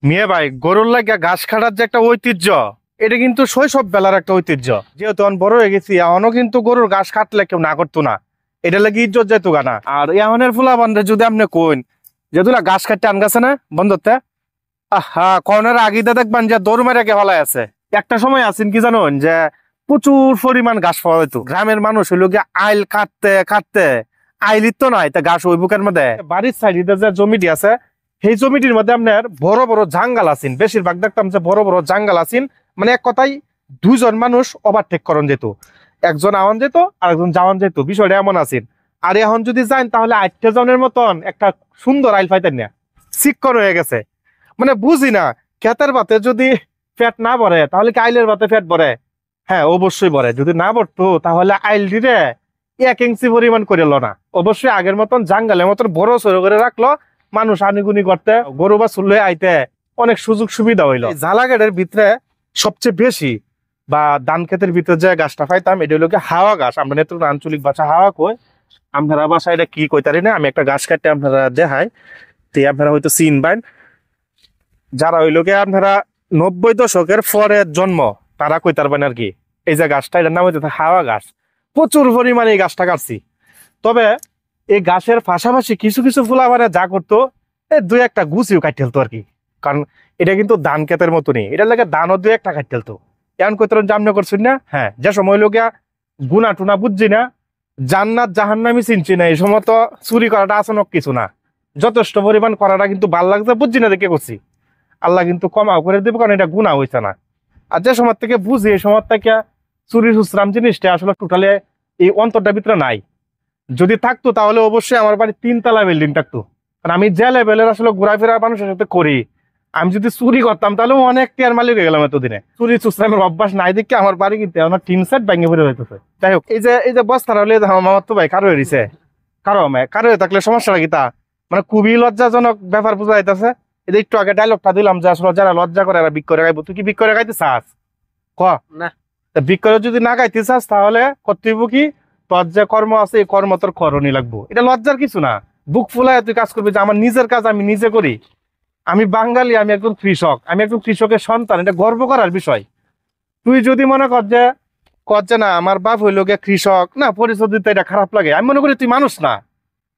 মিয়া ভাই, গরুর লাগা ঘাস কাটার যে একটা ঐতিহ্য, এটা কিন্তু শৈশব বেলার একটা ঐতিহ্য। যেহেতু আমি বড় হয়ে গেছি, এখনো কিন্তু গরুর ঘাস কাটলে কেউ না করতো না, এটা লাগে ইজ্জত যেত গানা। আর এখনের ফুলা বান্ধে যদি আপনি কইন যে তুলা ঘাস কাটতে আন গেছে না বন্ধুতে, আহা কর্নার আগিতে দেখবেন যে দৌড় মেরে কে ফেলাই আছে। একটা সময় আছেন কি জানুন, যে প্রচুর পরিমাণ ঘাস পাওয়া যেত। গ্রামের মানুষ হইল গিয়ে আইল কাটতে কাটতে আইলিত তো নাই, তা ঘাস ওই বুকের মধ্যে বাড়ির সাইডে যে জমিটি আছে, সেই জমিটির মধ্যে আপনার বড় বড় জাঙ্গাল আছেন। বেশিরভাগ দেখতাম যে বড় বড় জাঙ্গাল আছেন, মানে এক কথায় দুজন মানুষ ওভারটেক করন যেত, একজন আওয়ান যেত আর একজন যাওয়ান যেত। বিষয়টা এমন আছেন। আর এখন যদি যান তাহলে 8 জনের মতন একটা সুন্দর আইল পাইতেন না, চিক্কর হয়ে গেছে। মানে বুঝি না, ক্ষেতের ভাতে যদি ফ্যাট না ভরে তাহলে কি আইলের ভাতে ফ্যাট ভরে? হ্যাঁ অবশ্যই ভরে। যদি না ভরতো তাহলে আইল দিলে 1 ইঞ্চি পরিমাণ করে লো না। অবশ্যই আগের মতন জাঙ্গালের মতন বড় সড়ো করে রাখলো, মানুষ আনিগুনি করতে গরু বা চুল্লে আইতে অনেক সুযোগ সুবিধা হইলো। জালাগেটের ভিতরে সবচেয়ে বেশি বা ধান ক্ষেতের ভিতরে যে গাছটা পাইতাম, এটা হলো হাওয়া গাছ। আমরা নেত্রকোনা আঞ্চলিক ভাষা হাওয়া কই, আপনারা বাসা এটা কি কইতারি না। আমি একটা গাছ কাটতে আপনারা দেখাই, তে আপনারা হয়তো চিনবেন। যারা হইলো গিয়ে আপনারা 90 দশকের পরে জন্ম, তারা কইতার পারেন আর কি। এই যে গাছটা, এটার নাম হইতে হাওয়া গাছ। প্রচুর পরিমাণে এই গাছটা কাটছি। তবে এই গাছের পাশাপাশি কিছু কিছু ফুলাবারে যা করতো, এই 2-1টা গুছিও কাটতে ফেলতো আর কি। কারণ এটা কিন্তু ধান ক্ষেতের মতনই, এটার লাগে ধানও 2-1টা কাটতে ফেলতো। এমন কইতারেন জামনে করছেন না। হ্যাঁ, যে সময় লোকিয়া গুনা টুনা বুঝছি না, জান্নাত জাহান্নামি চিনছি না, এই সময় তো চুরি করাটা আসনক কিছু না। যথেষ্ট পরিমাণ করাটা কিন্তু ভাল লাগছে, বুঝছি না দেখে করছি। আল্লাহ কিন্তু কমাও করে দেবে, কারণ এটা গুণা হয়েছে না। আর যে সময় থেকে বুঝি, এই সময় থেকে চুরি সুসরাম জিনিসটা আসলে টোটালি এই অন্তরটার ভিতরে নাই। যদি থাকতো তাহলে অবশ্যই আমার বাড়ি 3 তলা বিল্ডিং থাকতো। কারণ আমি যে লেভেলের আসলে ঘোরাফেরা মানুষের সাথে করি, আমি যদি চুরি করতাম তাহলে অনেক টিয়ার মালিক হয়ে গেলাম এতদিনে। চুরি সুসরামের অভ্যাস নাই দেখে আমার বাড়ি কিন্তু আমার টিন সেট ভেঙে পড়ে হইতেছে। যাই হোক, এই যে বস্তাটা হলে আমার তো ভাই কারো হয়েছে, কারো হয়ে থাকলে সমস্যাটা কি তা? মানে খুবই লজ্জাজনক ব্যাপার বোঝা যাইতেছে। এই যে একটু আগে ডায়লগটা দিলাম যে আসলে যারা লজ্জা করে এরা বিক করে গাইবো। তুই কি বিক করে গাইতে চাস? ক না। বিক করে যদি না গাইতে চাস তাহলে কর্তব্য কি, তোর যে কর্ম আছে এই কর্ম তোর করণই লাগবো। এটা লজ্জার কিছু না। বুক ফুলায় তুই কাজ করবি যে আমার নিজের কাজ আমি নিজে করি। আমি বাঙালি, আমি একজন কৃষক, আমি একজন কৃষকের সন্তান, এটা গর্ব করার বিষয়। তুই যদি মনে কর যে না আমার বাপ হইলো গিয়ে কৃষক, না পরিচয় দিতে এটা খারাপ লাগে, আমি মনে করি তুই মানুষ না।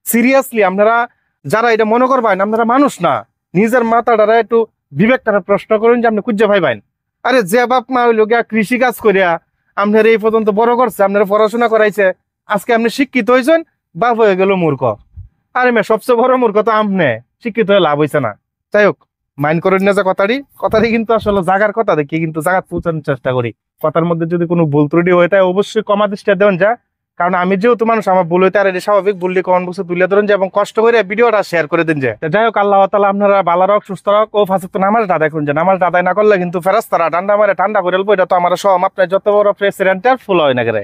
সিরিয়াসলি আপনারা যারা এটা মনে করবেন আপনারা মানুষ না, নিজের মাথাটারা একটু বিবেকটারা প্রশ্ন করেন যে আপনি খুঁজে পাইবেন। আরে যে বাপ মা হইলো গিয়া কৃষি কাজ করিয়া আপনার এই পর্যন্ত বড় করছে, আপনারা পড়াশোনা করাইছে, আজকে আপনি শিক্ষিত হয়েছেন, বাপ হয়ে গেল মূর্খ। আরে মেয়ে সবচেয়ে বড় মূর্খ তো আপনি, শিক্ষিত হয়ে লাভ হয়েছে না। যাই হোক, মাইন্ড করেন না যে কথাটি কিন্তু আসলে জাগার কথা দেখি কিন্তু জাগাত পৌঁছানোর চেষ্টা করি। কথার মধ্যে যদি কোনো ভুল ত্রুটি হয়ে থাকে অবশ্যই কমা দৃষ্টিতে দেবেন যা। কারণ আমি যেহেতু মানুষ, আমার ভুল হইতে আর এটা স্বাভাবিক। ভুলটি কমেন্ট বক্সে তুলে ধরেন যে, এবং কষ্ট করে ভিডিওটা শেয়ার করে দিন যে। যাই হোক, আল্লাহ তাআলা আপনারা ভালো রাখ, সুস্থ রাখ ও ফাঁসিত নামাজ আদায় করুন। যে নামাজ আদায় না করলে কিন্তু ফেরেশতারা ঠান্ডা মারে ঠান্ডা করে এলবো। এটা তো আমার সব আপনার যত বড় প্রেসিডেন্টের ফুল হয় না করে।